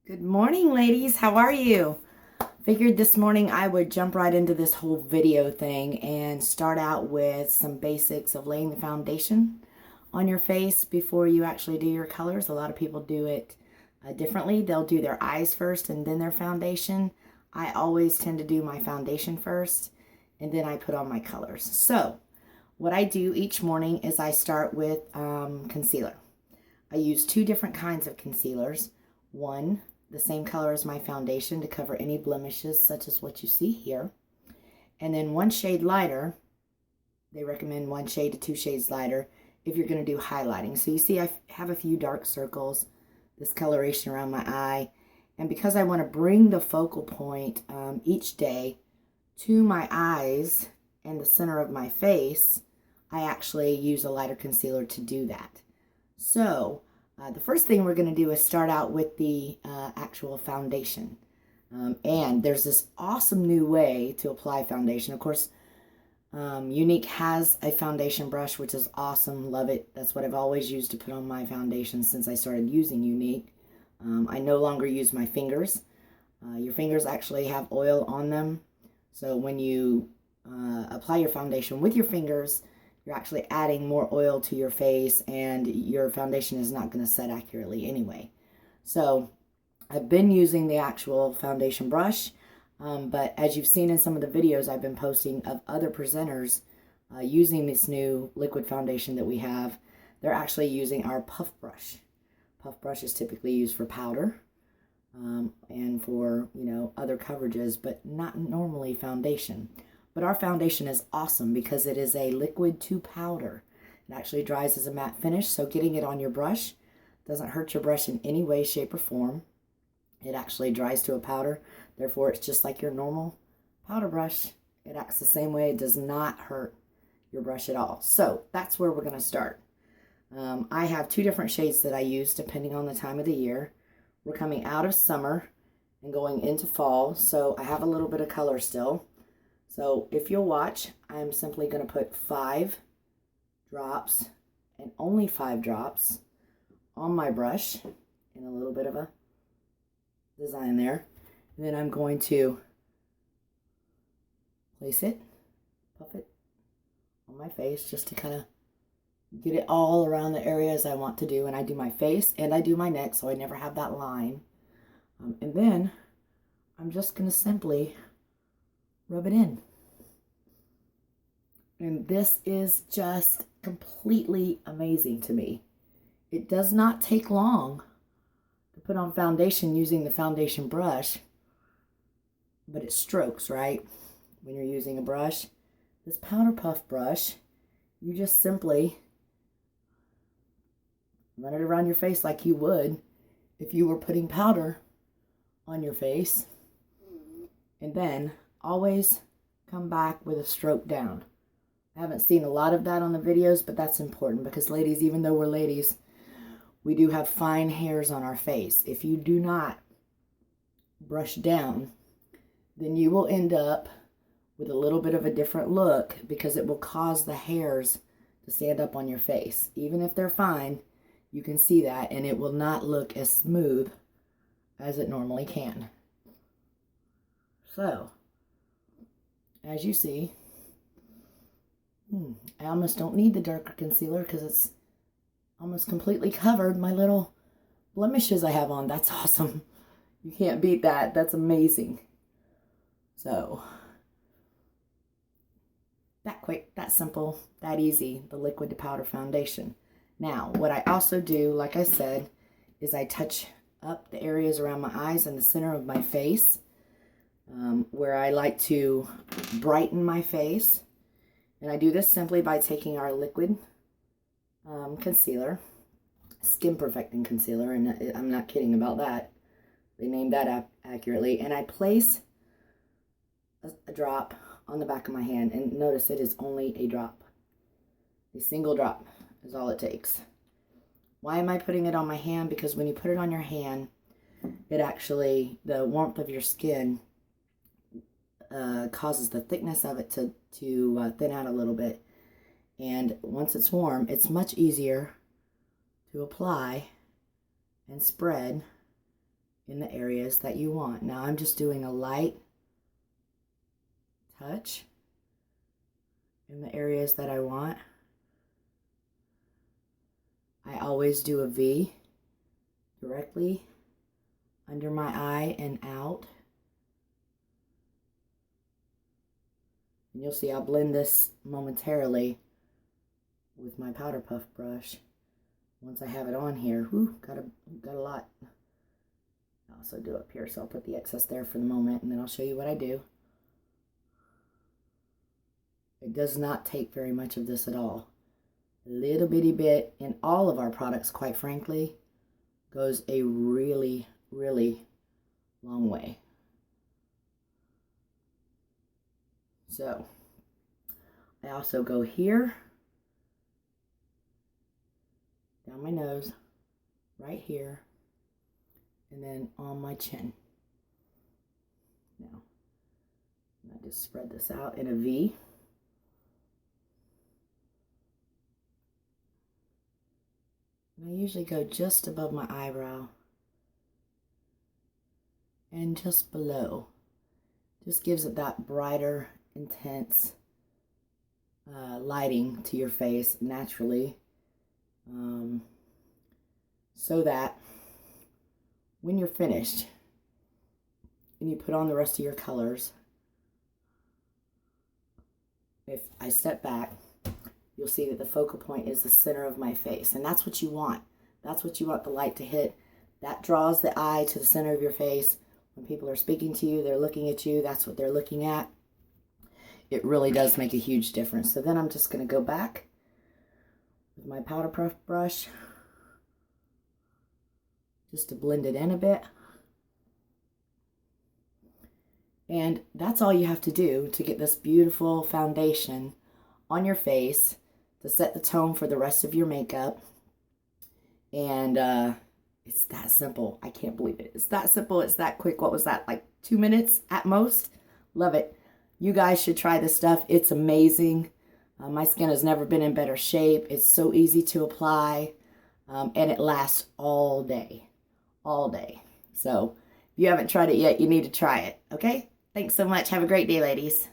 Good morning, ladies. How are you? Figured this morning I would jump right into this whole video thing and start out with some basics of laying the foundation on your face before you actually do your colors. A lot of people do it differently. They'll do their eyes first and then their foundation. I always tend to do my foundation first and then I put on my colors. So what I do each morning is I start with concealer. I use two different kinds of concealers. One, the same color as my foundation to cover any blemishes such as what you see here. And then one shade lighter. They recommend 1 shade to 2 shades lighter if you're going to do highlighting. So you see I have a few dark circles, this coloration around my eye. And because I want to bring the focal point each day to my eyes and the center of my face, I actually use a lighter concealer to do that. So the first thing we're going to do is start out with the actual foundation. And there's this awesome new way to apply foundation. Of course, Younique has a foundation brush, which is awesome. Love it. That's what I've always used to put on my foundation since I started using Younique. I no longer use my fingers. Your fingers actually have oil on them. So when you apply your foundation with your fingers, you're actually adding more oil to your face and your foundation is not going to set accurately anyway. So I've been using the actual foundation brush, but as you've seen in some of the videos I've been posting of other presenters using this new liquid foundation that we have, they're actually using our puff brush. Puff brush is typically used for powder and for, other coverages, but not normally foundation. But our foundation is awesome because it is a liquid to powder. It actually dries as a matte finish, so getting it on your brush doesn't hurt your brush in any way, shape, or form. It actually dries to a powder. Therefore, it's just like your normal powder brush. It acts the same way. It does not hurt your brush at all. So that's where we're going to start. I have 2 different shades that I use depending on the time of the year. We're coming out of summer and going into fall, so I have a little bit of color still. So if you'll watch, I'm simply going to put 5 drops and only 5 drops on my brush and a little bit of a design there. And then I'm going to place it, puff it on my face just to kind of get it all around the areas I want to do. And I do my face and I do my neck, so I never have that line. And then I'm just going to simply rub it in. And this is just completely amazing to me. It does not take long to put on foundation using the foundation brush, but it strokes, right? When you're using a brush. This powder puff brush, you just simply run it around your face like you would if you were putting powder on your face. And then always come back with a stroke down. I haven't seen a lot of that on the videos, but that's important because ladies, even though we're ladies, we do have fine hairs on our face. If you do not brush down, then you will end up with a little bit of a different look because it will cause the hairs to stand up on your face. Even if they're fine, you can see that and it will not look as smooth as it normally can. So, as you see, I almost don't need the darker concealer because it's almost completely covered my little blemishes I have on. That's awesome. You can't beat that. That's amazing. So, that quick, that simple, that easy, the liquid to powder foundation. Now, what I also do, like I said, is I touch up the areas around my eyes and the center of my face, where I like to brighten my face. And I do this simply by taking our liquid concealer, skin perfecting concealer, and I'm not kidding about that. They named that accurately. And I place a drop on the back of my hand, and notice it is only a drop. A single drop is all it takes. Why am I putting it on my hand? Because when you put it on your hand, it actually, the warmth of your skin causes the thickness of it to thin out a little bit. And once it's warm, it's much easier to apply and spread in the areas that you want. Now I'm just doing a light touch in the areas that I want. I always do a V directly under my eye and out. And you'll see I'll blend this momentarily with my powder puff brush. Once I have it on here, got a lot. I'll also do up here, so I'll put the excess there for the moment, and then I'll show you what I do. It does not take very much of this at all. A little bitty bit in all of our products, quite frankly, goes a really, really long way. So, I also go here, down my nose, right here, and then on my chin. Now, I just spread this out in a V. And I usually go just above my eyebrow and just below. Just gives it that brighter, intense lighting to your face naturally, so that when you're finished and you put on the rest of your colors, if I step back, you'll see that the focal point is the center of my face. And that's what you want. That's what you want the light to hit. That draws the eye to the center of your face. When people are speaking to you, they're looking at you. That's what they're looking at. It really does make a huge difference. So then I'm just going to go back with my powder puff brush just to blend it in a bit. And that's all you have to do to get this beautiful foundation on your face to set the tone for the rest of your makeup. And it's that simple. I can't believe it. It's that simple. It's that quick. What was that, like 2 minutes at most? Love it. You guys should try this stuff. It's amazing. My skin has never been in better shape. It's so easy to apply, and it lasts all day. All day. So if you haven't tried it yet, you need to try it. Okay? Thanks so much. Have a great day, ladies.